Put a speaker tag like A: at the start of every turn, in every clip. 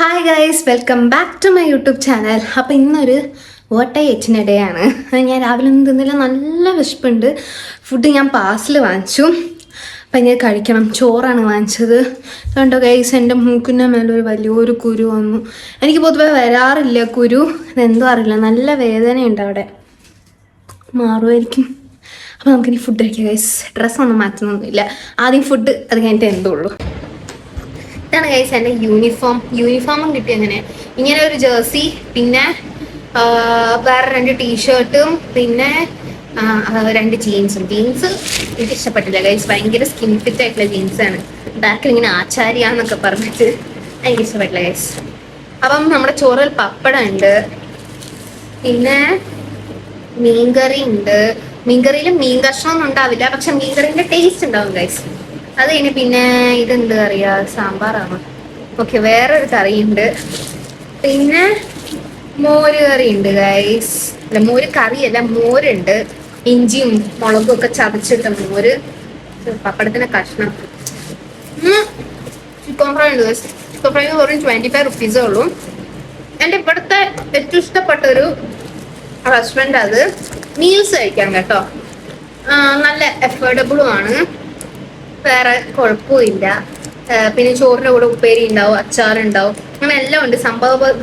A: Hi guys, welcome back to my YouTube channel. അപ്പോൾ ഇന്നൊരു ഓട്ടയച്ചിനിടെയാണ്. ഞാൻ രാവിലെ ഒന്നും തിന്നില്ല, നല്ല വിശപ്പുണ്ട്. ഫുഡ് ഞാൻ പാർസൽ വാങ്ങിച്ചു. അപ്പം ഇങ്ങനെ കഴിക്കണം. ചോറാണ് വാങ്ങിച്ചത്. കണ്ടോ ഗൈസ്, എൻ്റെ മൂക്കിൻ്റെ മേലെ ഒരു വലിയൊരു കുരു വന്നു. എനിക്ക് പൊതുവെ വരാറില്ല കുരു, ഇതെന്തോ അറിയില്ല, നല്ല വേദനയുണ്ട് അവിടെ. മാറുമായിരിക്കും. അപ്പോൾ നമുക്കിനി ഫുഡ് കഴിക്കാം ഗൈസ്. ഡ്രസ്സൊന്നും മാറ്റുന്നൊന്നുമില്ല, ആദ്യം ഫുഡ്, അത് കഴിഞ്ഞിട്ട് എന്തോ ഉള്ളൂ. ഇതാണ് ഗൈസ് എൻ്റെ യൂണിഫോമും കിട്ടി. ഇങ്ങനെ ഒരു ജേഴ്സി, പിന്നെ വേറെ 2 ടീഷർട്ടും, പിന്നെ 2 ജീൻസ് എനിക്ക് ഇഷ്ടപ്പെട്ടില്ല ഗൈസ്. ഭയങ്കര സ്കിൻ ഫിറ്റ് ആയിട്ടുള്ള ജീൻസാണ്. ബാക്കിൽ ഇങ്ങനെ ആചാര്യാന്നൊക്കെ പറഞ്ഞിട്ട് എനിക്ക് ഇഷ്ടപ്പെട്ടില്ല ഗൈസ്. അപ്പം നമ്മുടെ ചോറിൽ പപ്പടം ഉണ്ട്, പിന്നെ മീൻകറി ഉണ്ട്. മീൻകറിയിൽ മീൻ കഷ്ണമൊന്നും ഉണ്ടാവില്ല, പക്ഷെ മീൻകറിന്റെ ടേസ്റ്റ് ഉണ്ടാവും ഗൈസ്. അത് കഴിഞ്ഞ് പിന്നെ ഇതെന്ത് കറിയാ? സാമ്പാറാണ്. ഓക്കെ, വേറൊരു കറിയുണ്ട്. പിന്നെ മോര് കറി ഉണ്ട് ഗൈസ്. അല്ല, മോര് കറിയല്ല, മോരുണ്ട്. ഇഞ്ചിയും മുളകും ഒക്കെ ചതച്ചിട്ട മോര്, പപ്പടത്തിന്റെ കഷ്ണം. ചിക്കൻ ഫ്രൈ ഉണ്ട് ഗൈസ്. ചിക്കൻ ഫ്രൈ വെറും 25 റുപ്പീസേ ഉള്ളൂ. എൻ്റെ ഇവിടുത്തെ ഏറ്റവും ഇഷ്ടപ്പെട്ട ഒരു റെസ്റ്റോറൻറ്റ് അത്. മീൽസ് കഴിക്കാം കേട്ടോ, നല്ല അഫോർഡബിളും ആണ്, വേറെ കുഴപ്പമില്ല. പിന്നെ ചോറിൻ്റെ കൂടെ ഉപ്പേരി ഉണ്ടാവും, അച്ചാറുണ്ടാവും, അങ്ങനെ എല്ലാം ഉണ്ട്.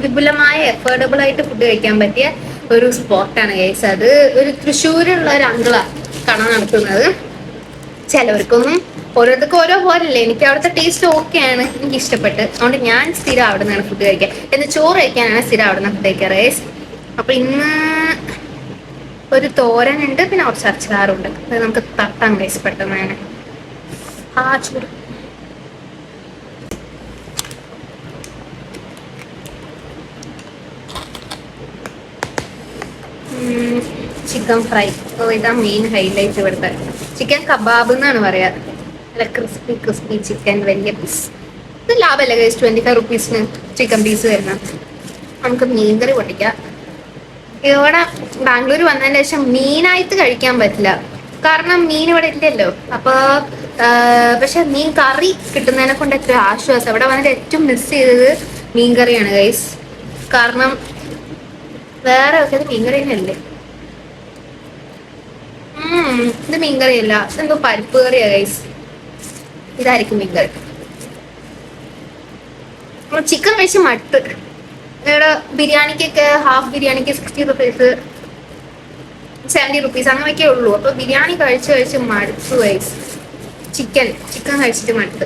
A: വിപുലമായ അഫോർഡബിൾ ആയിട്ട് ഫുഡ് കഴിക്കാൻ പറ്റിയ ഒരു സ്പോട്ടാണ് ഗൈസ്. അത് ഒരു തൃശ്ശൂരുള്ള ഒരു അങ്കിളാണ് കട നടത്തുന്നത്. ചിലവർക്കൊന്നും ഓരോരുത്തർക്കും ഓരോ പോലല്ലേ. എനിക്ക് അവിടുത്തെ ടേസ്റ്റ് ഓക്കെയാണ്, എനിക്ക് ഇഷ്ടപ്പെട്ട്. അതുകൊണ്ട് ഞാൻ സ്ഥിരം അവിടെ നിന്നാണ് ഫുഡ് കഴിക്കുക. എന്ന് ചോറ് കഴിക്കാനാണ് സ്ഥിരം അവിടെ നിന്ന് ഫുഡ് കഴിക്കാറ് ഗൈസ്. അപ്പൊ ഇന്ന് ഒരു തോരനുണ്ട്, പിന്നെ കുറച്ച് അച്ചാറുണ്ട്. അത് നമുക്ക് തട്ടാൻ ഗൈസ് പെട്ടെന്ന് തന്നെ. ചൂട് ചിക്കൻ ഫ്രൈ. ഇതാ മെയിൻ ഹൈലൈറ്റ് ഇവിടുത്തെ. ചിക്കൻ കബാബ് എന്നാണ് പറയാ. നല്ല ക്രിസ്പി ചിക്കൻ, വലിയ പീസ്. ഇത് ലാഭമല്ലേ ഗൈസ്, 25 റുപ്പീസിന് ചിക്കൻ പീസ് വരുന്നത്. നമുക്ക് മീൻകറി പൊട്ടിക്കാം. ഇവിടെ ബാംഗ്ലൂർ വന്നതിന് ശേഷം മീനായിട്ട് കഴിക്കാൻ പറ്റില്ല, കാരണം മീൻ ഇവിടെ ഇല്ലല്ലോ. പക്ഷെ മീൻ കറി കിട്ടുന്നതിനെ കൊണ്ട് ഏറ്റവും ആശ്വാസം. ഇവിടെ വന്നിട്ട് ഏറ്റവും മിസ് ചെയ്തത് മീൻ കറിയാണ് ഗൈസ്. കാരണം വേറെ ഒക്കെ ഇത് മീൻകറി തന്നെയല്ലേ. ഇത് മീൻകറിയല്ല, ഇതെന്തോ പരിപ്പ് കറിയാ ഗൈസ്. ഇതായിരിക്കും മീൻകറി. ചിക്കൻ കഴിച്ച് മട്ട്. ഇവിടെ ബിരിയാണിക്കൊക്കെ ഹാഫ് ബിരിയാണിക്ക് 60 റുപ്പീസ്, 70 റുപ്പീസ് അങ്ങനെയൊക്കെ ഉള്ളൂ. അപ്പൊ ബിരിയാണി കഴിച്ച് മടുത്തു ഗൈസ്. ചിക്കൻ കഴിച്ചിട്ട് മടുത്ത്.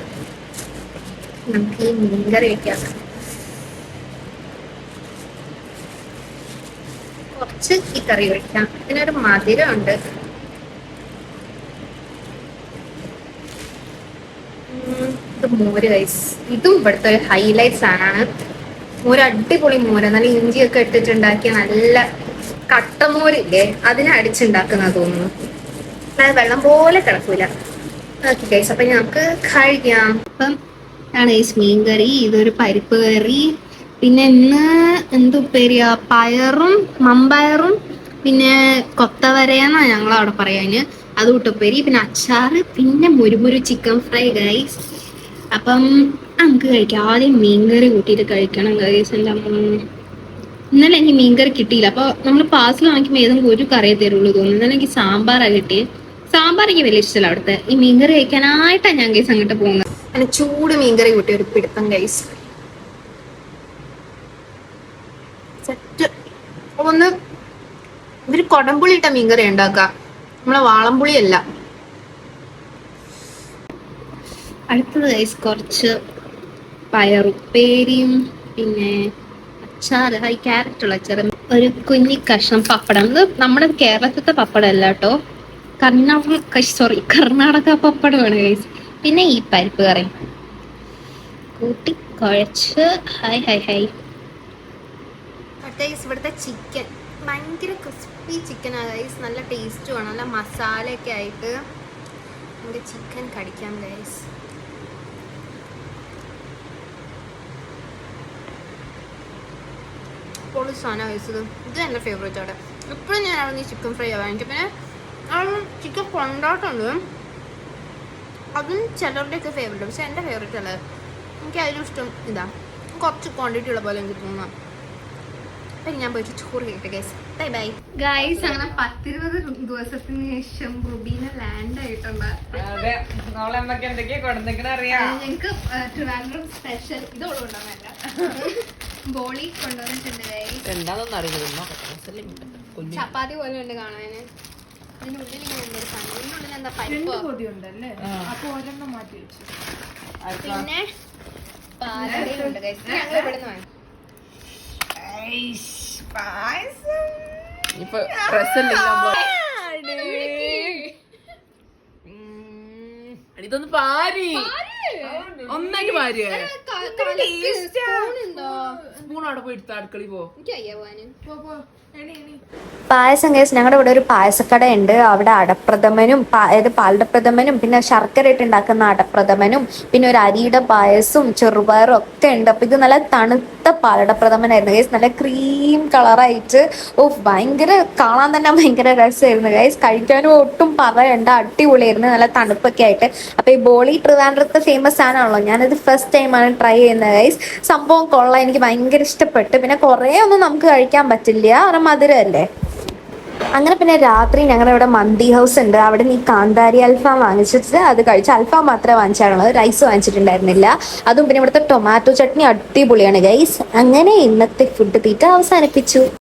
A: നമുക്ക് ഈ മീൻകറി വെക്കാം. കുറച്ച് ഈ കറി ഒഴിക്കാം. ഇതിനൊരു മധുരം ഉണ്ട്. ഇത് മോര് ഗൈസ്. ഇതും ഇവിടുത്തെ ഒരു ഹൈലൈറ്റ്സ് ആണ്. മോര് അടിപൊളി മോര്, നല്ല ഇഞ്ചിയൊക്കെ ഇട്ടിട്ടുണ്ടാക്കിയ നല്ല കട്ടമോരില്ലേ, അതിനെ അടിച്ചുണ്ടാക്കുന്ന തോന്നുന്നു. അതായത് വെള്ളം പോലെ കിടക്കൂല. ഓക്കെ ഗൈസ്, അപ്പൊ നമുക്ക് കഴിക്കാം. അപ്പം ആണ് ഗൈസ് മീൻകറി. ഇതൊരു പരിപ്പ് കറി. പിന്നെ ഇന്ന് എന്തുപ്പേരിയാ? പയറും മമ്പയറും, പിന്നെ കൊത്തവരയെന്നാ ഞങ്ങളവിടെ പറയാന്, അത് കൂട്ടുപ്പേരി, പിന്നെ അച്ചാറ്, പിന്നെ മുരുമുരു ചിക്കൻ ഫ്രൈ ഗൈസ്. അപ്പം നമുക്ക് കഴിക്കാം. ആദ്യം മീൻകറി കൂട്ടിയിട്ട് കഴിക്കണം ഗൈസ്. എൻ്റെ ഇന്നലെ എനിക്ക് മീൻകറി കിട്ടിയില്ല, അപ്പൊ നമ്മൾ പാർസൽ വാങ്ങിക്കുമ്പോൾ ഏതെങ്കിലും ഒരു കറിയെ തരുള്ളൂ തോന്നുന്നു. ഇന്നലെ എനിക്ക് സാമ്പാറാണ് കിട്ടിയത്. സാമ്പാർ എനിക്ക് വലിയ ഇഷ്ടമല്ല അവിടുത്തെ. ഈ മീൻകറി കഴിക്കാനായിട്ടാണ് ഞാൻ ഗൈസ് അങ്ങോട്ട് പോകുന്നത്. അങ്ങനെ ചൂട് മീൻകറി കൂട്ടി ഒരു പിടുത്തം ഗൈസ്. സെറ്റ്. ഒന്ന് ഇവര് കൊടംപുളി ഇട്ട മീൻകറി ഉണ്ടാക്കുക, നമ്മളെ വാളംപുളി അല്ല. അടുത്തത് ഗൈസ് കുറച്ച് പയറുപ്പേരിയും, പിന്നെ അച്ചാറ്, ക്യാരറ്റുള്ള അച്ചാറ്, ഒരു കുഞ്ഞി കഷ്ണം പപ്പടം. ഇത് നമ്മുടെ കേരളത്തിലത്തെ പപ്പടം അല്ല കേട്ടോ, കർണാടക പപ്പടമാണ് ഗൈസ്. പിന്നെ ഈ പരിപ്പ് കറി കൂട്ടി കുഴച്ച് ഹൈ. ഇവിടുത്തെ ചിക്കൻ ഭയങ്കര ക്രിസ്പി ചിക്കനാണ് ഗൈസ്. നല്ല ടേസ്റ്റുമാണ്, നല്ല മസാലയൊക്കെ ആയിട്ട്. നമ്മുടെ ചിക്കൻ കടിക്കാം ഗൈസ്. പൊളി സാധനം കഴിച്ചത്. ഇത് എൻ്റെ ഫേവറേറ്റ് അവിടെ. എപ്പോഴും ഞാൻ അവിടെ നിന്ന് ചിക്കൻ ഫ്രൈ ആവാം. എനിക്ക് പിന്നെ ചിക്കൻ കൊണ്ടാട്ടുണ്ട്, അതും ചിലരുടെയൊക്കെ ഫേവറേറ്റ്, പക്ഷെ എൻ്റെ ഫേവറേറ്റ് അല്ല. എനിക്ക് അതിലും ഇഷ്ടം ഇതാ. കുറച്ച് ക്വാണ്ടിറ്റി ഉള്ള പോലെ എനിക്ക് തോന്നാം. അപ്പം ഞാൻ പോയിട്ട് ചോറ് കേട്ടെ ഗൈസ്. Bye bye guys. അങ്ങനെ 10-20 ദിവസത്തിന് ശേഷം റുബീന ലാൻഡ് ആയിട്ടുണ്ട്. ഞങ്ങക്ക് ട്രിവാൻഡ്രം സ്പെഷ്യൽ ഇതോടുകൊണ്ടല്ല ബോളി കൊണ്ടുവന്നിട്ടുണ്ട് ഗൈസ്. ചപ്പാത്തി പോലെ ഉണ്ട് കാണാന്. ഇതിനുള്ളിൽ ഇങ്ങനെ സാധനം, ഇതിനുള്ളിൽ എന്താ പരിപ്പ്, പിന്നെ പാലടയുണ്ട് ഗൈസ്. ഞങ്ങൾ ഇവിടെ നിന്ന് വാങ്ങി.
B: ഇതൊന്ന് പാരി ഒന്നായിട്ട് പാരി. സ്പൂൺ അവിടെ പോയി എടുത്ത അടുക്കളി പോ.
C: പായസം കേസ് ഞങ്ങളുടെ ഇവിടെ ഒരു പായസക്കട ഉണ്ട്. അവിടെ അടപ്രഥമനും പാലടപ്രഥമനും പിന്നെ ശർക്കര ഇട്ട് ഉണ്ടാക്കുന്ന അടപ്രഥമനും പിന്നെ ഒരു അരിയുടെ പായസവും ചെറുപയറും ഒക്കെ ഉണ്ട്. അപ്പൊ ഇത് നല്ല തണുത്ത പാലടപ്രഥമനായിരുന്നു ഗൈസ്. നല്ല ക്രീം കളറായിട്ട് ഭയങ്കര കാണാൻ തന്നെ ഭയങ്കര രസമായിരുന്നു ഗൈസ്. കഴിക്കാനും ഒട്ടും പറയണ്ട, അടിപൊളിയായിരുന്നു, നല്ല തണുപ്പൊക്കെ ആയിട്ട്. അപ്പൊ ഈ ബോളി ട്രിവാൻഡ്രത്തെ ഫേമസ് ആണല്ലോ. ഞാനത് ഫസ്റ്റ് ടൈമാണ് ട്രൈ ചെയ്യുന്നത് ഗൈസ്. സംഭവം കൊള്ളാം, എനിക്ക് ഭയങ്കര ഇഷ്ടപ്പെട്ടു. പിന്നെ കുറേ ഒന്നും നമുക്ക് കഴിക്കാൻ പറ്റില്ല, കാരണം മധുരമല്ലേ. അങ്ങനെ പിന്നെ രാത്രി ഞങ്ങളുടെ ഇവിടെ മന്തി ഹൗസ് ഉണ്ട്. അവിടെ നീ കാന്താരി അൽഫാം വാങ്ങിച്ചിട്ട് അത് കഴിച്ചു. അൽഫാം മാത്രമേ വാങ്ങിച്ചാണുള്ളത്, റൈസ് വാങ്ങിച്ചിട്ടുണ്ടായിരുന്നില്ല. അതും പിന്നെ ഇവിടുത്തെ ടൊമാറ്റോ ചട്നി അടിപൊളിയാണ് ഗൈസ്. അങ്ങനെ ഇന്നത്തെ ഫുഡ് തീറ്റ അവസാനിപ്പിച്ചു.